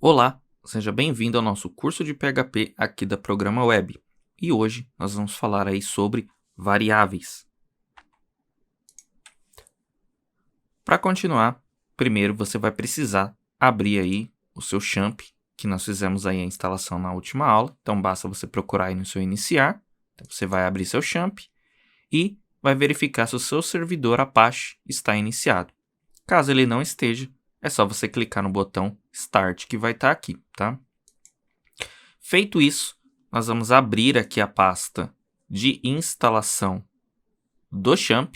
Olá, seja bem-vindo ao nosso curso de PHP aqui da Programa Web. E hoje nós vamos falar aí sobre variáveis. Para continuar, primeiro você vai precisar abrir aí o seu champ, que nós fizemos aí a instalação na última aula. Então basta você procurar aí no seu iniciar. Então, você vai abrir seu champ e vai verificar se o seu servidor Apache está iniciado. Caso ele não esteja, é só você clicar no botão Start que vai estar aqui, tá? Feito isso, nós vamos abrir aqui a pasta de instalação do champ,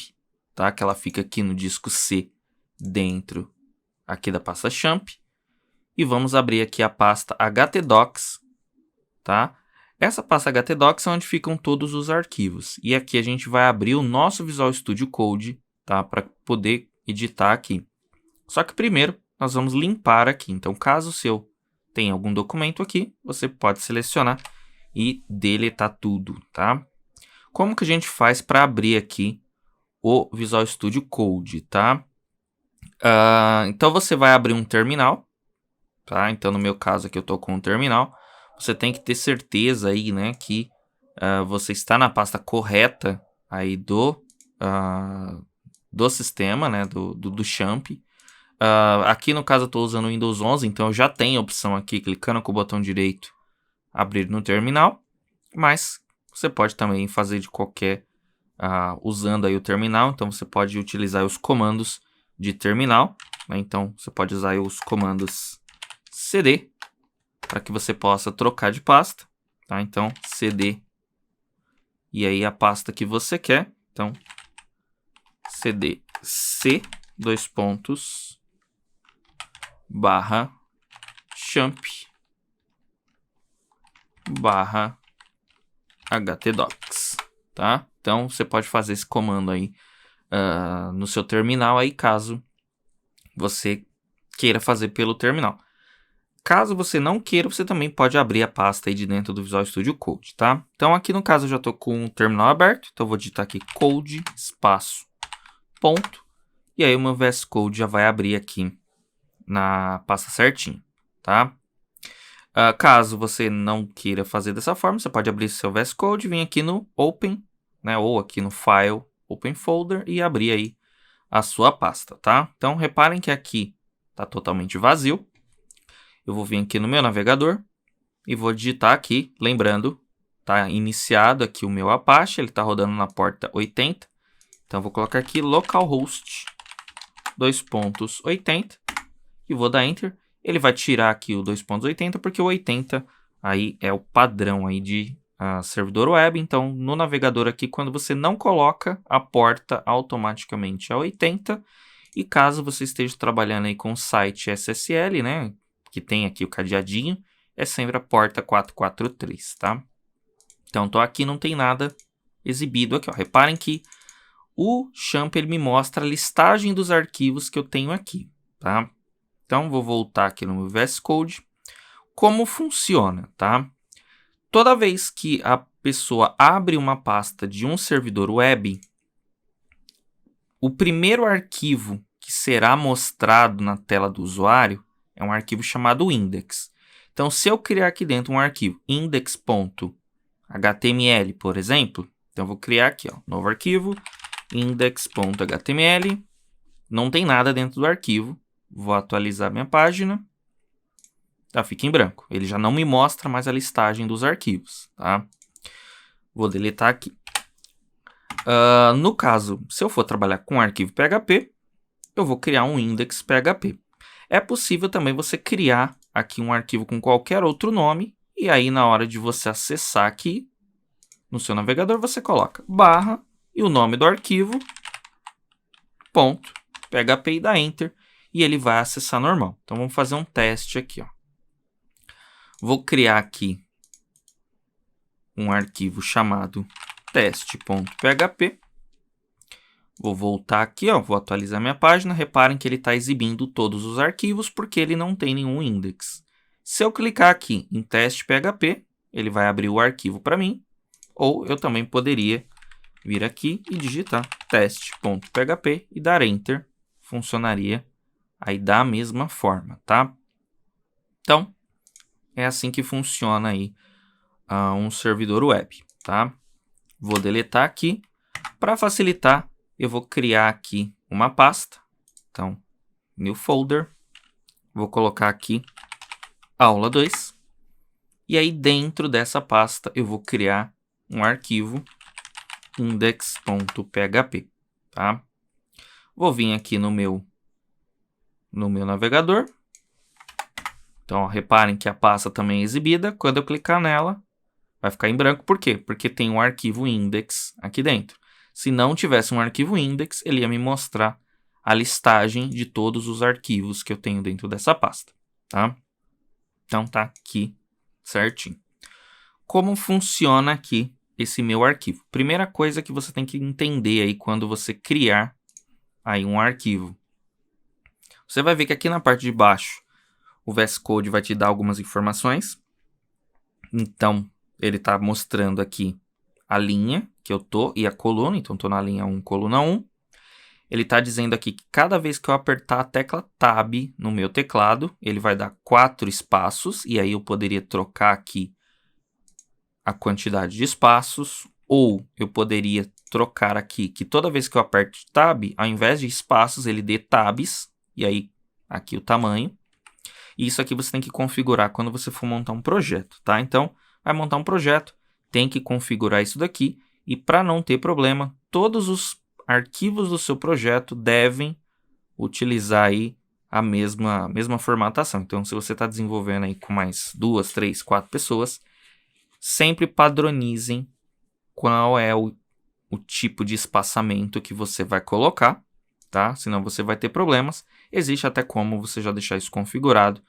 tá? Que ela fica aqui no disco C dentro aqui da pasta champ. E vamos abrir aqui a pasta htdocs, tá? Essa pasta htdocs é onde ficam todos os arquivos. E aqui a gente vai abrir o nosso Visual Studio Code, tá? Para poder editar aqui. Só que primeiro nós vamos limpar aqui. Então, caso o seu tenha algum documento aqui, você pode selecionar e deletar tudo, tá? Como que a gente faz para abrir aqui o Visual Studio Code, tá? Então, você vai abrir um terminal, tá? Então, no meu caso aqui, eu estou com um terminal. Você tem que ter certeza aí, né, que você está na pasta correta aí do sistema, né, do champ. Aqui no caso eu estou usando o Windows 11, então eu já tenho a opção aqui, clicando com o botão direito, abrir no terminal, mas você pode também fazer de qualquer, usando aí o terminal, então você pode utilizar os comandos de terminal, né? Então você pode usar aí os comandos cd, para que você possa trocar de pasta, tá? Então cd, e aí a pasta que você quer, então cd c, /champ /htdocs, tá? Então você pode fazer esse comando aí no seu terminal aí, caso você queira fazer pelo terminal. Caso você não queira, você também pode abrir a pasta aí de dentro do Visual Studio Code, tá? Então aqui no caso eu já estou com o terminal aberto, então eu vou digitar aqui code espaço ponto, e aí o meu VS Code já vai abrir aqui na pasta certinho, tá? Caso você não queira fazer dessa forma, você pode abrir seu VS Code, vir aqui no Open, né, ou aqui no File, Open Folder e abrir aí a sua pasta, tá? Então reparem que aqui está totalmente vazio. Eu vou vir aqui no meu navegador e vou digitar aqui, lembrando, tá iniciado aqui o meu Apache, ele está rodando na porta 80. Então eu vou colocar aqui localhost 2.80 e vou dar Enter. Ele vai tirar aqui o 2.80 porque o 80 aí é o padrão aí de servidor web. Então no navegador aqui, quando você não coloca, a porta automaticamente é 80. E caso você esteja trabalhando aí com o site SSL, né, que tem aqui o cadeadinho, é sempre a porta 443, tá? Então tô aqui, não tem nada exibido aqui, ó. Reparem que o champ ele me mostra a listagem dos arquivos que eu tenho aqui, tá? Então, vou voltar aqui no meu VS Code. Como funciona, tá? Toda vez que a pessoa abre uma pasta de um servidor web, o primeiro arquivo que será mostrado na tela do usuário é um arquivo chamado index. Então, se eu criar aqui dentro um arquivo index.html, por exemplo, então eu vou criar aqui, ó, novo arquivo, index.html, não tem nada dentro do arquivo. Vou atualizar minha página. Tá, fica em branco. Ele já não me mostra mais a listagem dos arquivos, tá? Vou deletar aqui. No caso, se eu for trabalhar com arquivo PHP, eu vou criar um index PHP. É possível também você criar aqui um arquivo com qualquer outro nome. E aí, na hora de você acessar aqui no seu navegador, você coloca barra e o nome do arquivo, ponto, PHP e dá Enter. E ele vai acessar normal. Então, vamos fazer um teste aqui, ó. Vou criar aqui um arquivo chamado teste.php. Vou voltar aqui, ó, vou atualizar minha página. Reparem que ele está exibindo todos os arquivos porque ele não tem nenhum index. Se eu clicar aqui em teste.php, ele vai abrir o arquivo para mim, ou eu também poderia vir aqui e digitar teste.php e dar Enter, funcionaria aí da mesma forma, tá? Então, é assim que funciona aí um servidor web, tá? Vou deletar aqui. Para facilitar, eu vou criar aqui uma pasta. Então, new folder. Vou colocar aqui aula 2. E aí, dentro dessa pasta, eu vou criar um arquivo index.php, tá? Vou vir aqui no meu navegador. Então, ó, reparem que a pasta também é exibida. Quando eu clicar nela, vai ficar em branco. Por quê? Porque tem um arquivo index aqui dentro. Se não tivesse um arquivo index, ele ia me mostrar a listagem de todos os arquivos que eu tenho dentro dessa pasta, tá? Então, tá aqui certinho. Como funciona aqui esse meu arquivo? Primeira coisa que você tem que entender aí quando você criar aí um arquivo. Você vai ver que aqui na parte de baixo, o VS Code vai te dar algumas informações. Então, ele está mostrando aqui a linha que eu tô e a coluna. Então, estou na linha 1, coluna 1. Ele está dizendo aqui que cada vez que eu apertar a tecla Tab no meu teclado, ele vai dar 4 espaços. E aí eu poderia trocar aqui a quantidade de espaços. Ou eu poderia trocar aqui que toda vez que eu aperto Tab, ao invés de espaços, ele dê tabs. E aí, aqui o tamanho. E isso aqui você tem que configurar quando você for montar um projeto, tá? Então, vai montar um projeto, tem que configurar isso daqui. E para não ter problema, todos os arquivos do seu projeto devem utilizar aí a mesma formatação. Então, se você está desenvolvendo aí com mais 2, 3, 4 pessoas, sempre padronizem qual é o tipo de espaçamento que você vai colocar, tá? Senão você vai ter problemas. Existe até como você já deixar isso configurado.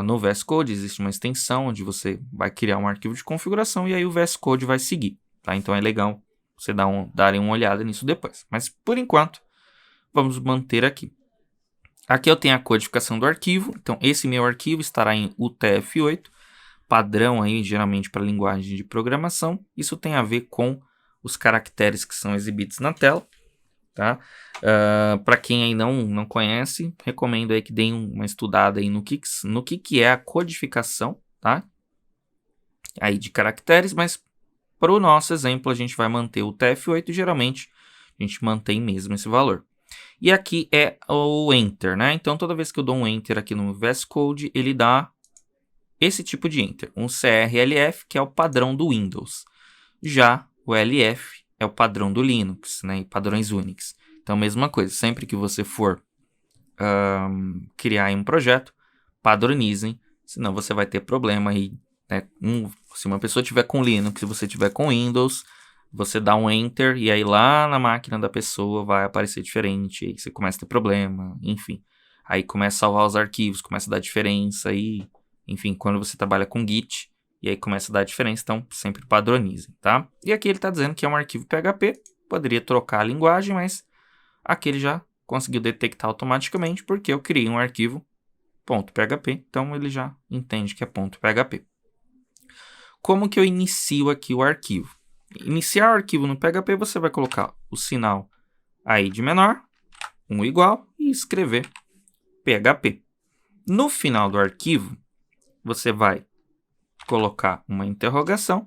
No VS Code existe uma extensão onde você vai criar um arquivo de configuração e aí o VS Code vai seguir, tá? Então é legal você darem uma olhada nisso depois. Mas por enquanto, vamos manter aqui. Aqui eu tenho a codificação do arquivo. Então esse meu arquivo estará em UTF-8, padrão aí geralmente para linguagem de programação. Isso tem a ver com os caracteres que são exibidos na tela. Tá? Para quem aí não conhece, recomendo aí que deem uma estudada aí no que é a codificação, tá? Aí de caracteres, mas para o nosso exemplo a gente vai manter o TF8 e geralmente a gente mantém mesmo esse valor. E aqui é o Enter, né? Então toda vez que eu dou um Enter aqui no VS Code, ele dá esse tipo de Enter, um CRLF, que é o padrão do Windows. Já o LF é o padrão do Linux, né? E padrões Unix. Então, mesma coisa. Sempre que você for criar um projeto, padronizem. Senão você vai ter problema aí. Né? Se uma pessoa tiver com Linux, se você tiver com Windows, você dá um Enter e aí lá na máquina da pessoa vai aparecer diferente. Aí você começa a ter problema, enfim. Aí começa a salvar os arquivos, começa a dar diferença. Aí, enfim, quando você trabalha com Git, e aí começa a dar diferença, então sempre padronizem, tá? E aqui ele está dizendo que é um arquivo PHP, poderia trocar a linguagem, mas aqui ele já conseguiu detectar automaticamente, porque eu criei um arquivo .php, então ele já entende que é .php. Como que eu inicio aqui o arquivo? Iniciar o arquivo no PHP, você vai colocar o sinal aí de menor, um igual, e escrever PHP. No final do arquivo, você vai colocar uma interrogação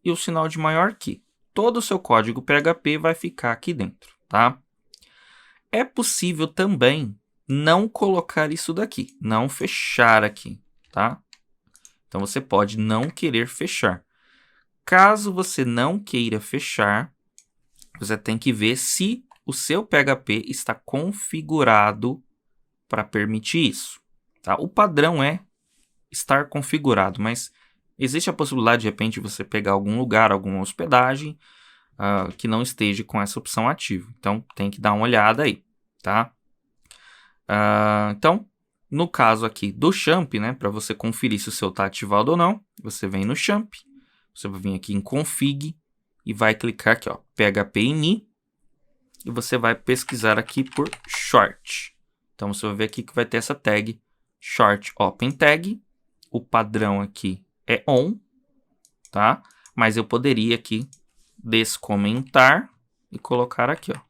e o sinal de maior que. Todo o seu código PHP vai ficar aqui dentro, tá? É possível também não colocar isso daqui, não fechar aqui, tá? Então você pode não querer fechar. Caso você não queira fechar, você tem que ver se o seu PHP está configurado para permitir isso, tá? O padrão é estar configurado, mas existe a possibilidade, de repente, você pegar algum lugar, alguma hospedagem que não esteja com essa opção ativa. Então, tem que dar uma olhada aí, tá? Então, no caso aqui do Champ, né, para você conferir se o seu está ativado ou não, você vem no Champ, você vai vir aqui em Config e vai clicar aqui, ó, PHP ini, e você vai pesquisar aqui por Short. Então, você vai ver aqui que vai ter essa tag Short Open Tag. O padrão aqui é on. tá? Mas eu poderia aqui descomentar e colocar aqui, ó,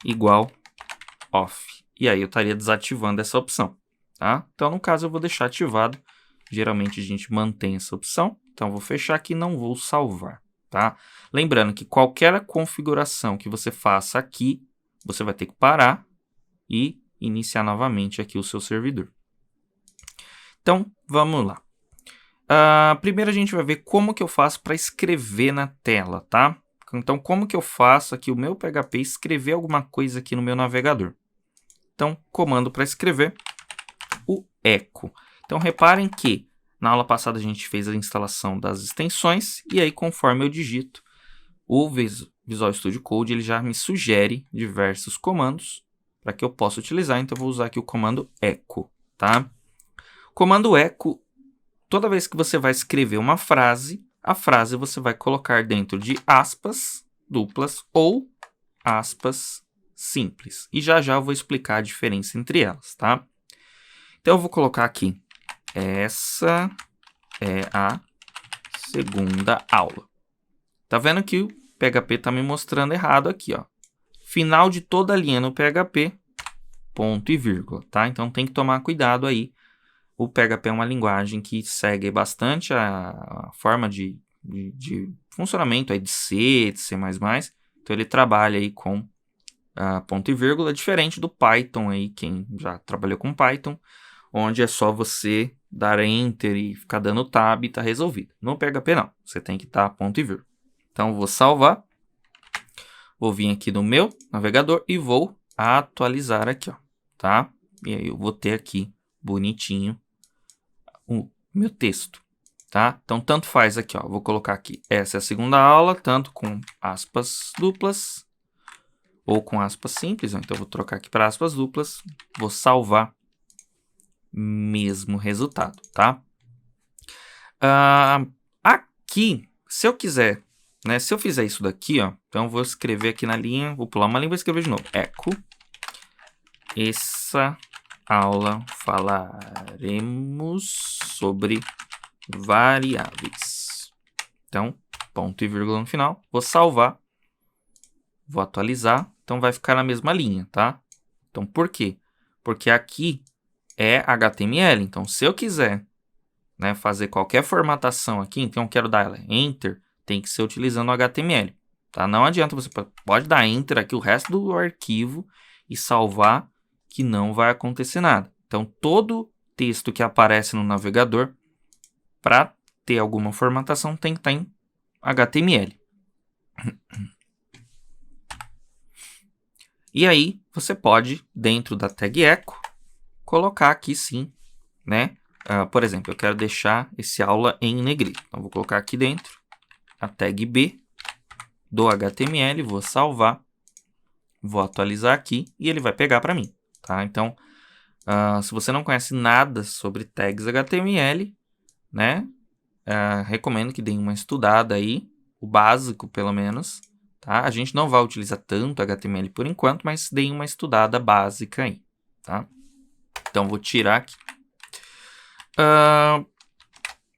igual off. E aí eu estaria desativando essa opção, tá? Então, no caso, eu vou deixar ativado. Geralmente a gente mantém essa opção. Então, eu vou fechar aqui e não vou salvar, tá? Lembrando que qualquer configuração que você faça aqui, você vai ter que parar e iniciar novamente aqui o seu servidor. Então, vamos lá. Primeiro a gente vai ver como que eu faço para escrever na tela, tá? Então, como que eu faço aqui o meu PHP escrever alguma coisa aqui no meu navegador? Então, comando para escrever, o echo. Então, reparem que na aula passada a gente fez a instalação das extensões e aí, conforme eu digito, o Visual Studio Code ele já me sugere diversos comandos para que eu possa utilizar. Então, eu vou usar aqui o comando echo, tá? Comando echo, toda vez que você vai escrever uma frase, a frase você vai colocar dentro de aspas duplas ou aspas simples. E já já eu vou explicar a diferença entre elas, tá? Então, eu vou colocar aqui, essa é a segunda aula. Tá vendo que o PHP está me mostrando errado aqui, ó. Final de toda a linha no PHP, ponto e vírgula, tá? Então, tem que tomar cuidado aí. O PHP é uma linguagem que segue bastante a forma de funcionamento aí de C, de C++. Então, ele trabalha aí com ponto e vírgula, diferente do Python aí, quem já trabalhou com Python, onde é só você dar Enter e ficar dando Tab e tá resolvido. No PHP não, você tem que dar ponto e vírgula. Então, eu vou salvar, vou vir aqui no meu navegador e vou atualizar aqui, ó, tá? E aí eu vou ter aqui bonitinho o meu texto, tá? Então, tanto faz aqui, ó, vou colocar aqui, essa é a segunda aula, tanto com aspas duplas ou com aspas simples, ó. Então, eu vou trocar aqui para aspas duplas, vou salvar, mesmo resultado, tá? Aqui, se eu quiser, né, se eu fizer isso daqui, ó, então eu vou escrever aqui na linha, vou pular uma linha e vou escrever de novo, echo, essa aula falaremos sobre variáveis. Então, ponto e vírgula no final. Vou salvar. Vou atualizar. Então, vai ficar na mesma linha, tá? Então, por quê? Porque aqui é HTML. Então, se eu quiser, né, fazer qualquer formatação aqui, então eu quero dar Enter, tem que ser utilizando o HTML. Tá? Não adianta, você pode dar Enter aqui o resto do arquivo e salvar, que não vai acontecer nada. Então, todo texto que aparece no navegador, para ter alguma formatação, tem que estar em HTML. E aí, você pode, dentro da tag echo, colocar aqui sim, né? Por exemplo, eu quero deixar esse aula em negrito. Então, vou colocar aqui dentro a tag B do HTML, vou salvar, vou atualizar aqui e ele vai pegar para mim. Tá? Então, se você não conhece nada sobre tags HTML, né, recomendo que deem uma estudada aí, o básico pelo menos. Tá? A gente não vai utilizar tanto HTML por enquanto, mas deem uma estudada básica aí. Tá? Então, vou tirar aqui.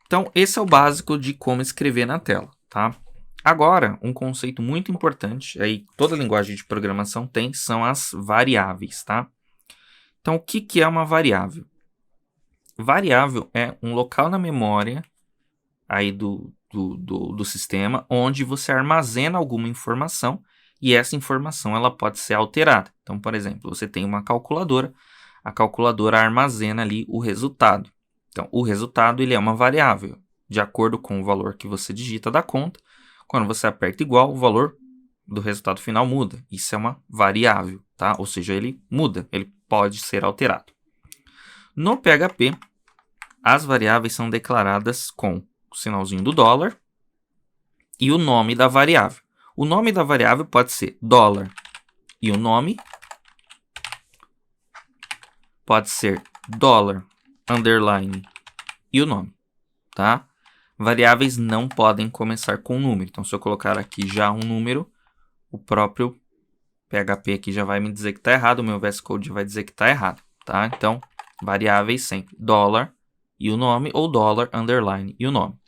Então, esse é o básico de como escrever na tela. Tá? Agora, um conceito muito importante, aí toda linguagem de programação tem, são as variáveis. Tá? Então, o que é uma variável? Variável é um local na memória aí do sistema onde você armazena alguma informação e essa informação ela pode ser alterada. Então, por exemplo, você tem uma calculadora, a calculadora armazena ali o resultado. Então, o resultado ele é uma variável. De acordo com o valor que você digita da conta, quando você aperta igual, o valor do resultado final muda. Isso é uma variável, tá? Ou seja, ele muda, ele pode ser alterado. No PHP, as variáveis são declaradas com o sinalzinho do dólar e o nome da variável. O nome da variável pode ser dólar e o nome, pode ser dólar, underline e o nome, tá? Variáveis não podem começar com número. Então, se eu colocar aqui já um número, o próprio PHP aqui já vai me dizer que está errado, o meu VS Code já vai dizer que está errado, tá? Então, variáveis sempre dólar e o nome ou dólar, underline e o nome.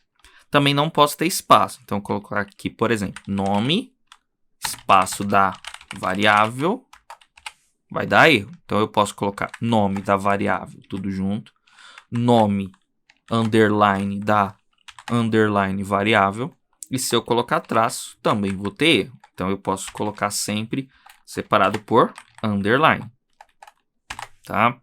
Também não posso ter espaço. Então, eu vou colocar aqui, por exemplo, nome, espaço da variável, vai dar erro. Então, eu posso colocar nome da variável, tudo junto. Nome, underline da underline variável. E se eu colocar traço, também vou ter erro. Então, eu posso colocar sempre separado por underline. Tá?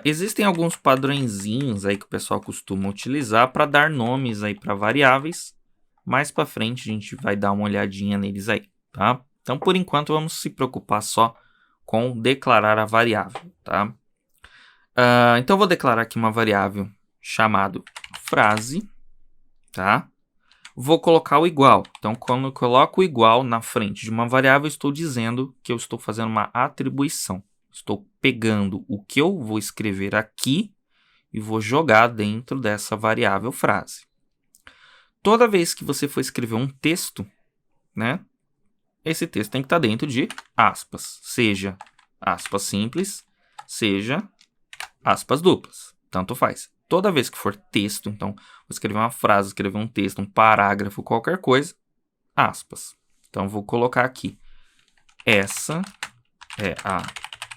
Existem alguns padrõezinhos aí que o pessoal costuma utilizar para dar nomes aí para variáveis. Mais para frente a gente vai dar uma olhadinha neles aí, tá? Então, por enquanto, vamos se preocupar só com declarar a variável, tá? Então, eu vou declarar aqui uma variável chamada frase, tá? Vou colocar o igual. Então, quando eu coloco o igual na frente de uma variável, eu estou dizendo que eu estou fazendo uma atribuição. Estou pegando o que eu vou escrever aqui e vou jogar dentro dessa variável frase. Toda vez que você for escrever um texto, né, esse texto tem que estar dentro de aspas. Seja aspas simples, seja aspas duplas. Tanto faz. Toda vez que for texto, então, vou escrever uma frase, escrever um texto, um parágrafo, qualquer coisa, aspas. Então, vou colocar aqui. Essa é a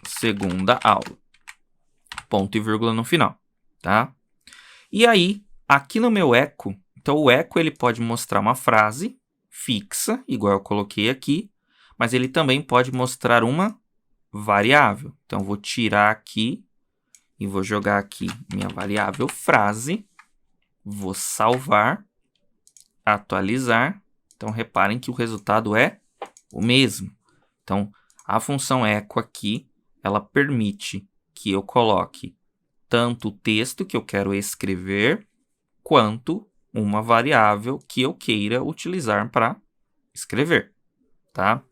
segunda aula. Ponto e vírgula no final, tá? E aí, aqui no meu eco, então o eco ele pode mostrar uma frase fixa, igual eu coloquei aqui, mas ele também pode mostrar uma variável. Então, vou tirar aqui e vou jogar aqui minha variável frase, vou salvar, atualizar. Então, reparem que o resultado é o mesmo. Então, a função eco aqui, ela permite que eu coloque tanto o texto que eu quero escrever, quanto uma variável que eu queira utilizar para escrever, tá?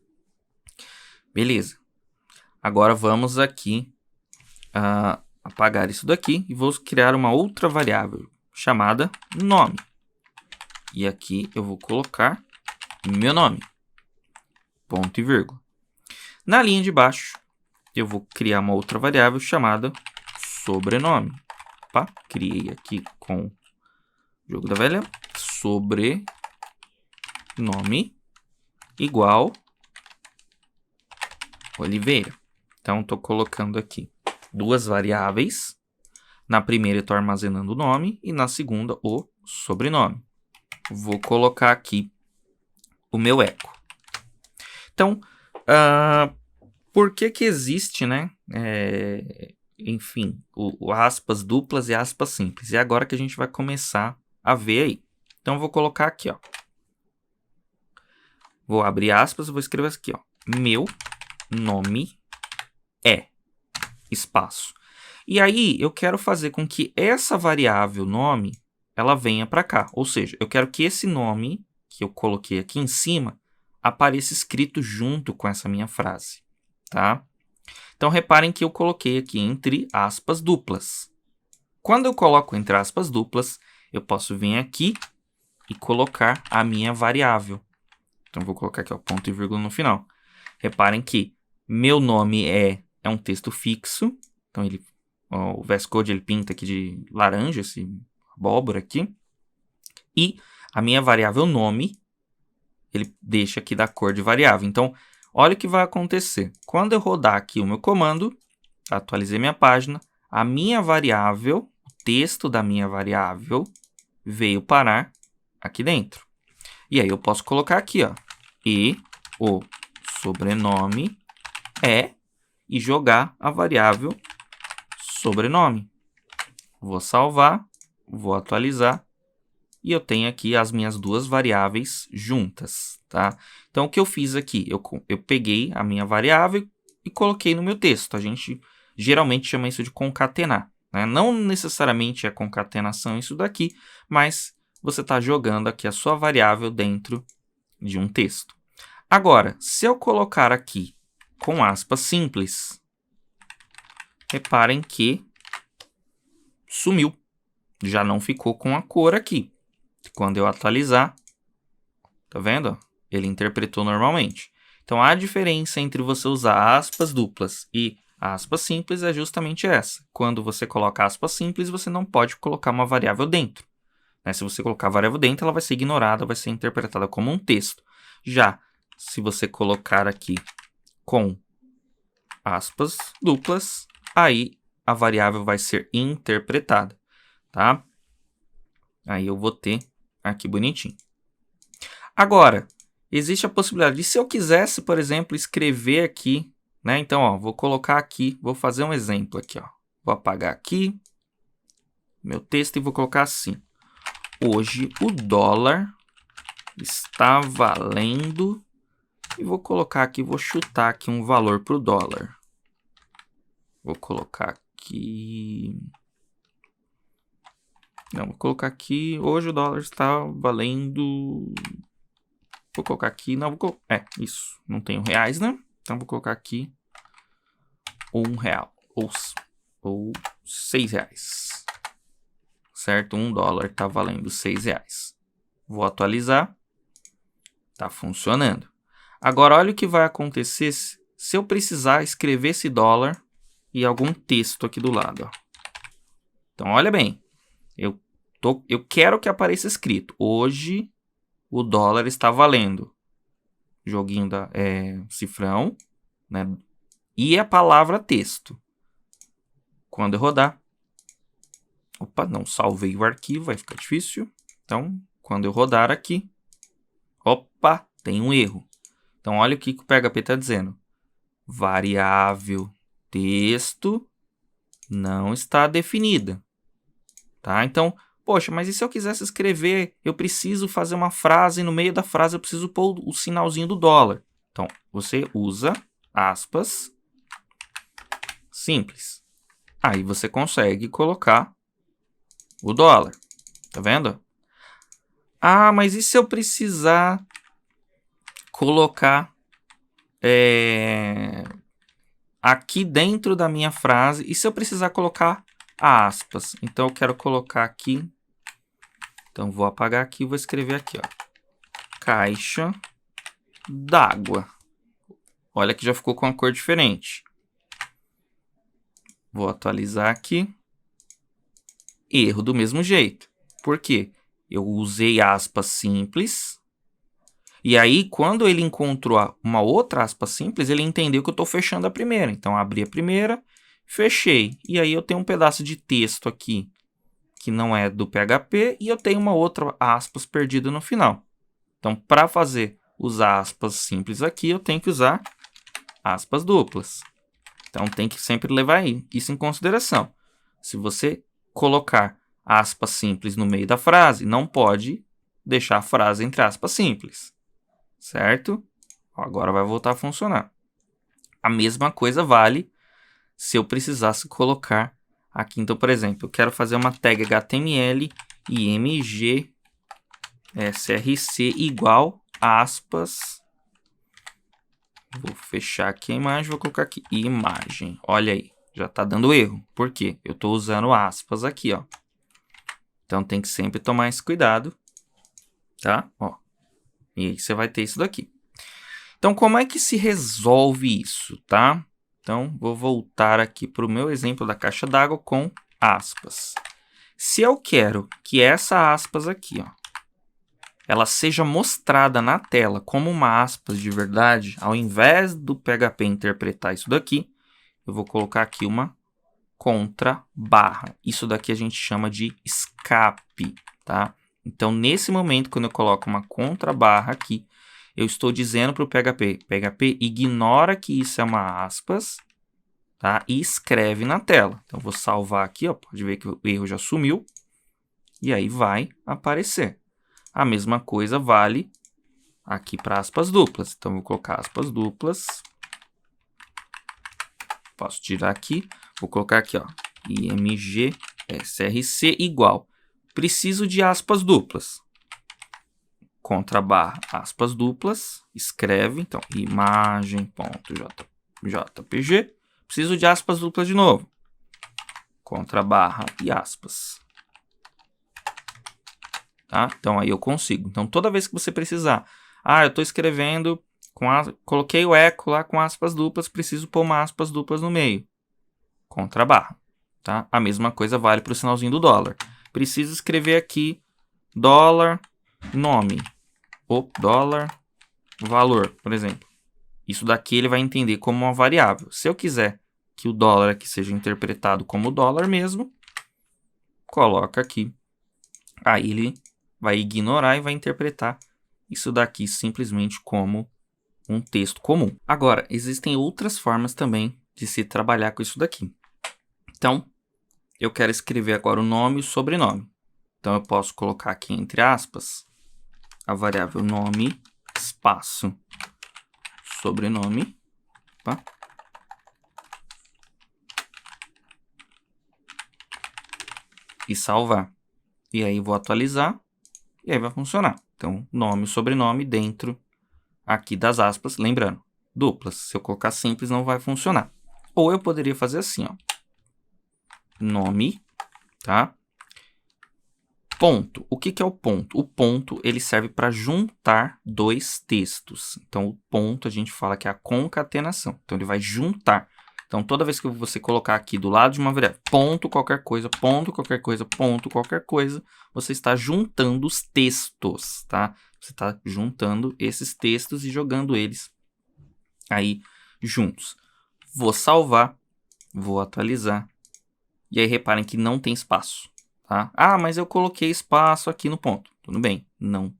Beleza. Agora, vamos aqui apagar isso daqui e vou criar uma outra variável chamada nome. E aqui eu vou colocar meu nome. Ponto e vírgula. Na linha de baixo, eu vou criar uma outra variável chamada sobrenome. Opa, criei aqui com o jogo da velha. Sobrenome igual Oliveira. Então, estou colocando aqui duas variáveis. Na primeira, eu estou armazenando o nome e na segunda, o sobrenome. Vou colocar aqui o meu eco. Então, por que existe, né? Enfim, o aspas duplas e aspas simples. E agora que a gente vai começar a ver aí. Então, eu vou colocar aqui, ó. Vou abrir aspas e vou escrever aqui, ó. Meu nome é espaço. E aí, eu quero fazer com que essa variável nome, ela venha para cá. Ou seja, eu quero que esse nome que eu coloquei aqui em cima apareça escrito junto com essa minha frase, tá? Então, reparem que eu coloquei aqui entre aspas duplas. Quando eu coloco entre aspas duplas, eu posso vir aqui e colocar a minha variável. Então, vou colocar aqui, ó, ponto e vírgula no final. Reparem que meu nome é um texto fixo. Então, o VS Code ele pinta aqui de laranja, esse abóbora aqui. E a minha variável nome, ele deixa aqui da cor de variável. Então, olha o que vai acontecer. Quando eu rodar aqui o meu comando, atualizei minha página, a minha variável, o texto da minha variável, veio parar aqui dentro. E aí eu posso colocar aqui, ó, e o sobrenome é, e jogar a variável sobrenome. Vou salvar, vou atualizar, e eu tenho aqui as minhas duas variáveis juntas, tá? Então, o que eu fiz aqui? Eu peguei a minha variável e coloquei no meu texto. A gente geralmente chama isso de concatenar, né? Não necessariamente é concatenação isso daqui, mas você está jogando aqui a sua variável dentro de um texto. Agora, se eu colocar aqui com aspas simples, reparem que sumiu. Já não ficou com a cor aqui. Quando eu atualizar, tá vendo? Ele interpretou normalmente. Então, a diferença entre você usar aspas duplas e aspas simples é justamente essa. Quando você coloca aspas simples, você não pode colocar uma variável dentro. né? Se você colocar a variável dentro, ela vai ser ignorada, vai ser interpretada como um texto. Já se você colocar aqui com aspas duplas, aí a variável vai ser interpretada, tá? Aí eu vou ter aqui bonitinho. Agora, existe a possibilidade de, se eu quisesse, por exemplo, escrever aqui, né? Então, ó, vou colocar aqui, vou fazer um exemplo aqui, ó. Vou apagar aqui meu texto e vou colocar assim. Hoje o dólar está valendo, e vou colocar aqui, vou chutar aqui um valor para o dólar. Vou colocar aqui... Não, vou colocar aqui, hoje o dólar está valendo... Vou colocar aqui, não, isso, não tenho reais, né? Então vou colocar aqui R$1, ou R$6. Certo? $1 está valendo R$6. Vou atualizar. Tá funcionando. Agora, olha o que vai acontecer se eu precisar escrever esse dólar e algum texto aqui do lado. Ó. Então, olha bem. Eu quero que apareça escrito. Hoje, o dólar está valendo. Joguinho da cifrão, né? E a palavra texto. Quando eu rodar. Opa, não salvei o arquivo, vai ficar difícil. Então, quando eu rodar aqui. Opa, tem um erro. Então, olha o que o PHP está dizendo. Variável texto não está definida. Tá? Então, poxa, mas e se eu quisesse escrever, eu preciso fazer uma frase, e no meio da frase eu preciso pôr o sinalzinho do dólar. Então, você usa aspas simples. Aí você consegue colocar o dólar. Tá vendo? Ah, mas e se eu precisar colocar aqui dentro da minha frase, e se eu precisar colocar aspas? Então, eu quero colocar aqui, então vou apagar aqui e vou escrever aqui, ó, caixa d'água. Olha que já ficou com uma cor diferente. Vou atualizar aqui. Erro do mesmo jeito. Por quê? Eu usei aspas simples. E aí, quando ele encontrou uma outra aspa simples, ele entendeu que eu estou fechando a primeira. Então, abri a primeira, fechei. E aí, eu tenho um pedaço de texto aqui que não é do PHP e eu tenho uma outra aspas perdida no final. Então, para usar aspas simples aqui, eu tenho que usar aspas duplas. Então, tem que sempre levar isso em consideração. Se você colocar aspas simples no meio da frase, não pode deixar a frase entre aspas simples. Certo? Agora vai voltar a funcionar. A mesma coisa vale se eu precisasse colocar aqui. Então, por exemplo, eu quero fazer uma tag HTML img src igual aspas. Vou fechar aqui a imagem, vou colocar aqui imagem. Olha aí, já está dando erro. Por quê? Eu estou usando aspas aqui, ó. Então, tem que sempre tomar esse cuidado, tá? Ó. E aí você vai ter isso daqui. Então, como é que se resolve isso, tá? Então, vou voltar aqui para o meu exemplo da caixa d'água com aspas. Se eu quero que essa aspas aqui, ó, ela seja mostrada na tela como uma aspas de verdade, ao invés do PHP interpretar isso daqui, eu vou colocar aqui uma contrabarra. Isso daqui a gente chama de escape, tá? Então, nesse momento, quando eu coloco uma contrabarra aqui, eu estou dizendo para o PHP, ignora que isso é uma aspas, tá? E escreve na tela. Então, vou salvar aqui, ó, pode ver que o erro já sumiu. E aí vai aparecer. A mesma coisa vale aqui para aspas duplas. Então, vou colocar aspas duplas. Posso tirar aqui. Vou colocar aqui, ó, img src igual. Preciso de aspas duplas. Contrabarra aspas duplas. Escreve, então, imagem.jpg. Preciso de aspas duplas de novo. Contrabarra e aspas. Tá? Então, aí eu consigo. Então, toda vez que você precisar. Eu estou escrevendo, coloquei o eco lá com aspas duplas, preciso pôr uma aspas duplas no meio. Contrabarra. Tá? A mesma coisa vale para o sinalzinho do dólar. Preciso escrever aqui dólar, nome, ou dólar, valor, por exemplo. Isso daqui ele vai entender como uma variável. Se eu quiser que o dólar aqui seja interpretado como dólar mesmo, coloca aqui. Aí ele vai ignorar e vai interpretar isso daqui simplesmente como um texto comum. Agora, existem outras formas também de se trabalhar com isso daqui. Então, eu quero escrever agora o nome e o sobrenome. Então, eu posso colocar aqui entre aspas a variável nome, espaço, sobrenome. Tá? E salvar. E aí vou atualizar e aí vai funcionar. Então, nome e sobrenome dentro aqui das aspas. Lembrando, duplas. Se eu colocar simples, não vai funcionar. Ou eu poderia fazer assim, ó. Nome, tá? Ponto. O que que é o ponto? O ponto, ele serve para juntar dois textos. Então, o ponto a gente fala que é a concatenação. Então, ele vai juntar. Então, toda vez que você colocar aqui do lado de uma variável, ponto qualquer coisa, ponto qualquer coisa, ponto qualquer coisa, você está juntando os textos, tá? Você está juntando esses textos e jogando eles aí juntos. Vou salvar, vou atualizar. E aí, reparem que não tem espaço, tá? Ah, mas eu coloquei espaço aqui no ponto. Tudo bem, não.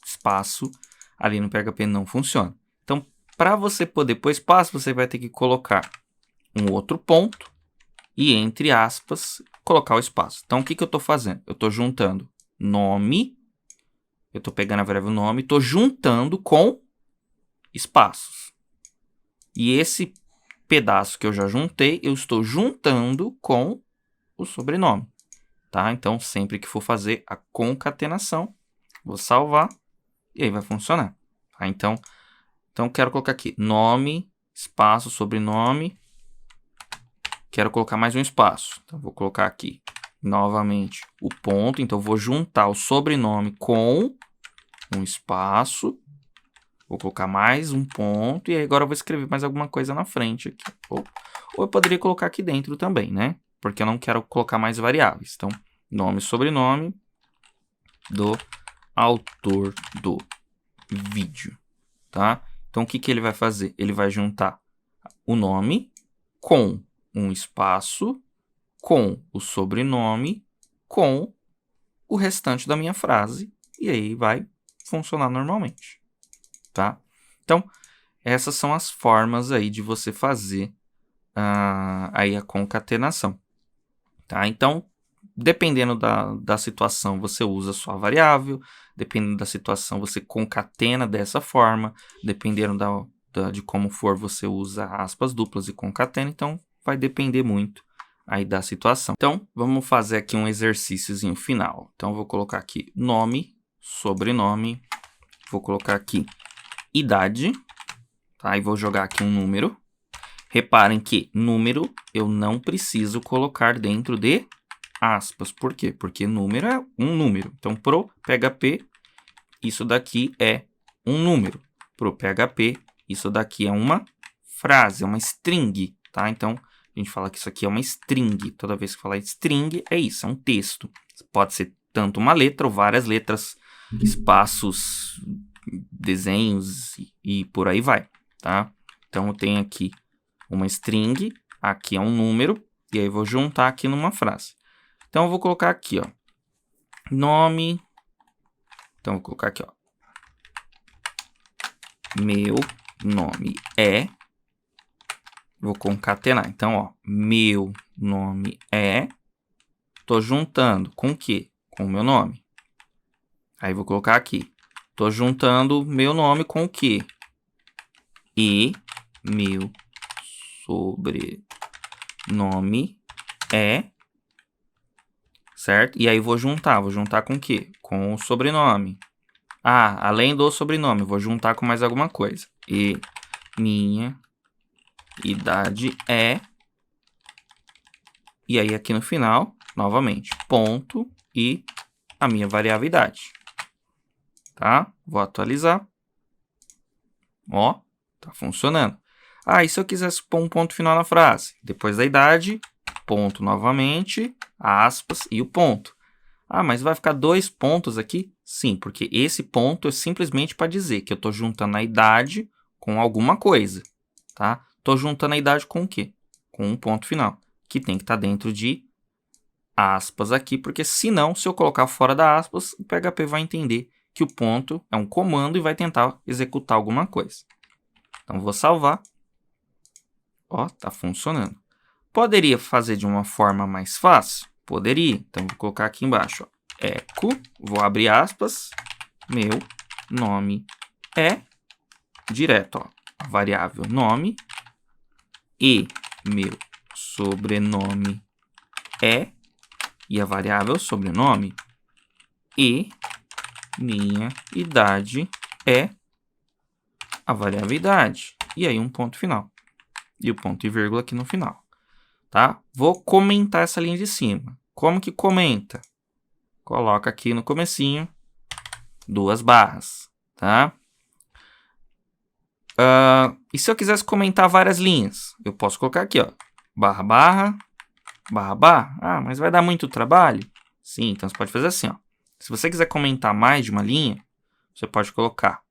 Espaço ali no PHP não funciona. Então, para você poder pôr espaço, você vai ter que colocar um outro ponto e, entre aspas, colocar o espaço. Então, o que que eu estou fazendo? Eu estou juntando nome, eu estou pegando a variável nome, estou juntando com espaços. E esse pedaço que eu já juntei, eu estou juntando com o sobrenome. Tá? Então, sempre que for fazer a concatenação, vou salvar e aí vai funcionar. Tá? Então, quero colocar aqui nome, espaço, sobrenome. Quero colocar mais um espaço. Então, vou colocar aqui novamente o ponto. Então, vou juntar o sobrenome com um espaço. Vou colocar mais um ponto. E aí agora eu vou escrever mais alguma coisa na frente aqui. Ou eu poderia colocar aqui dentro também, né? Porque eu não quero colocar mais variáveis. Então, nome e sobrenome do autor do vídeo, tá? Então, o que que ele vai fazer? Ele vai juntar o nome com um espaço, com o sobrenome, com o restante da minha frase, e aí vai funcionar normalmente, tá? Então, essas são as formas aí de você fazer aí a concatenação, tá? Então, dependendo da situação, você usa sua variável. Dependendo da situação, você concatena dessa forma. Dependendo de como for, você usa aspas duplas e concatena. Então, vai depender muito aí da situação. Então, vamos fazer aqui um exercíciozinho final. Então, eu vou colocar aqui nome, sobrenome. Vou colocar aqui idade. Tá? E vou jogar aqui um número. Reparem que número eu não preciso colocar dentro de aspas. Por quê? Porque número é um número. Então, pro PHP, isso daqui é um número. Pro PHP, isso daqui é uma frase, é uma string, tá? Então, a gente fala que isso aqui é uma string. Toda vez que falar string, é isso, é um texto. Pode ser tanto uma letra ou várias letras, espaços, desenhos e por aí vai, tá? Então, eu tenho aqui uma string, aqui é um número, e aí eu vou juntar aqui numa frase. Então, eu vou colocar aqui, ó, nome. Então, eu vou colocar aqui, ó, meu nome é. Vou concatenar. Então, ó, meu nome é. Tô juntando com o quê? Com o meu nome. Aí, vou colocar aqui. Tô juntando meu nome com o quê? E meu sobrenome é. Certo? E aí vou juntar com o quê? Com o sobrenome. Ah, além do sobrenome, vou juntar com mais alguma coisa. E minha idade é. E aí aqui no final, novamente, ponto e a minha variável idade. Tá? Vou atualizar. Ó, tá funcionando. Ah, e se eu quisesse pôr um ponto final na frase? Depois da idade, ponto novamente, aspas e o ponto. Ah, mas vai ficar 2 pontos aqui? Sim, porque esse ponto é simplesmente para dizer que eu estou juntando a idade com alguma coisa, tá? Estou juntando a idade com o quê? Com um ponto final, que tem que estar dentro de aspas aqui, porque senão, se eu colocar fora da aspas, o PHP vai entender que o ponto é um comando e vai tentar executar alguma coisa. Então, vou salvar. Ó, tá funcionando. Poderia fazer de uma forma mais fácil? Poderia. Então, vou colocar aqui embaixo. Ó. Echo, vou abrir aspas, meu nome é direto. Ó, a variável nome e meu sobrenome é, e a variável sobrenome e minha idade é a variável idade. E aí um ponto final. E o ponto e vírgula aqui no final. Tá? Vou comentar essa linha de cima. Como que comenta? Coloca aqui no comecinho 2 barras. Tá? E se eu quisesse comentar várias linhas? Eu posso colocar aqui, ó, barra, barra, barra, barra. Ah, mas vai dar muito trabalho? Sim, então você pode fazer assim, ó. Se você quiser comentar mais de uma linha, você pode colocar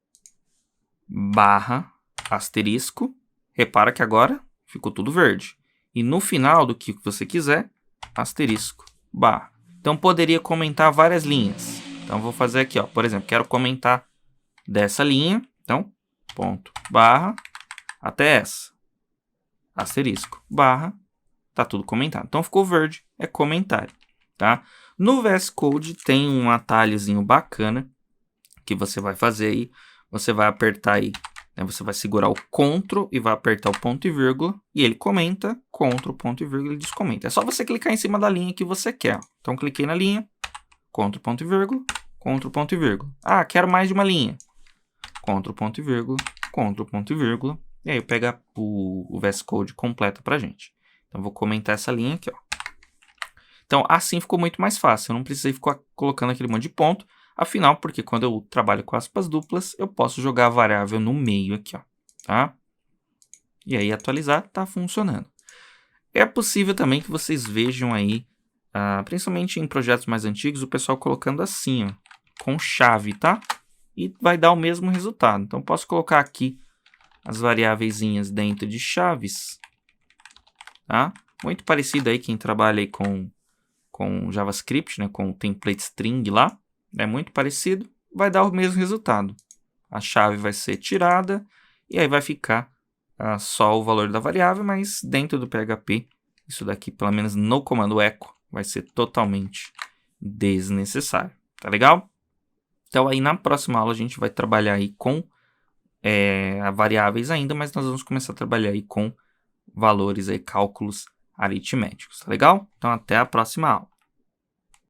barra, asterisco. Repara que agora ficou tudo verde. E no final do que você quiser, asterisco, barra. Então, poderia comentar várias linhas. Então, vou fazer aqui, ó. Por exemplo, quero comentar dessa linha. Então, ponto, barra, até essa. Asterisco, barra, tá tudo comentado. Então, ficou verde, é comentário, tá? No VS Code tem um atalhozinho bacana que você vai fazer aí. Você vai apertar aí, né? Você vai segurar o CTRL e vai apertar o ponto e vírgula. E ele comenta, CTRL, ponto e vírgula, e descomenta. É só você clicar em cima da linha que você quer. Então, cliquei na linha, CTRL, ponto e vírgula, CTRL, ponto e vírgula. Ah, quero mais de uma linha. CTRL, ponto e vírgula, CTRL, ponto e vírgula. E aí pega o VS Code completo pra gente. Então, vou comentar essa linha aqui, ó. Então, assim ficou muito mais fácil. Eu não precisei ficar colocando aquele monte de ponto. Afinal, porque quando eu trabalho com aspas duplas, eu posso jogar a variável no meio aqui, ó, tá? E aí, atualizar, tá funcionando. É possível também que vocês vejam aí, principalmente em projetos mais antigos, o pessoal colocando assim, ó, com chave, tá? E vai dar o mesmo resultado. Então, posso colocar aqui as variáveiszinhas dentro de chaves, tá? Muito parecido aí quem trabalha aí com JavaScript, né? Com o template string lá. É muito parecido, vai dar o mesmo resultado. A chave vai ser tirada e aí vai ficar só o valor da variável, mas dentro do PHP, isso daqui, pelo menos no comando echo, vai ser totalmente desnecessário. Tá legal? Então aí na próxima aula a gente vai trabalhar aí com variáveis ainda, mas nós vamos começar a trabalhar aí com valores aí, cálculos aritméticos. Tá legal? Então até a próxima aula.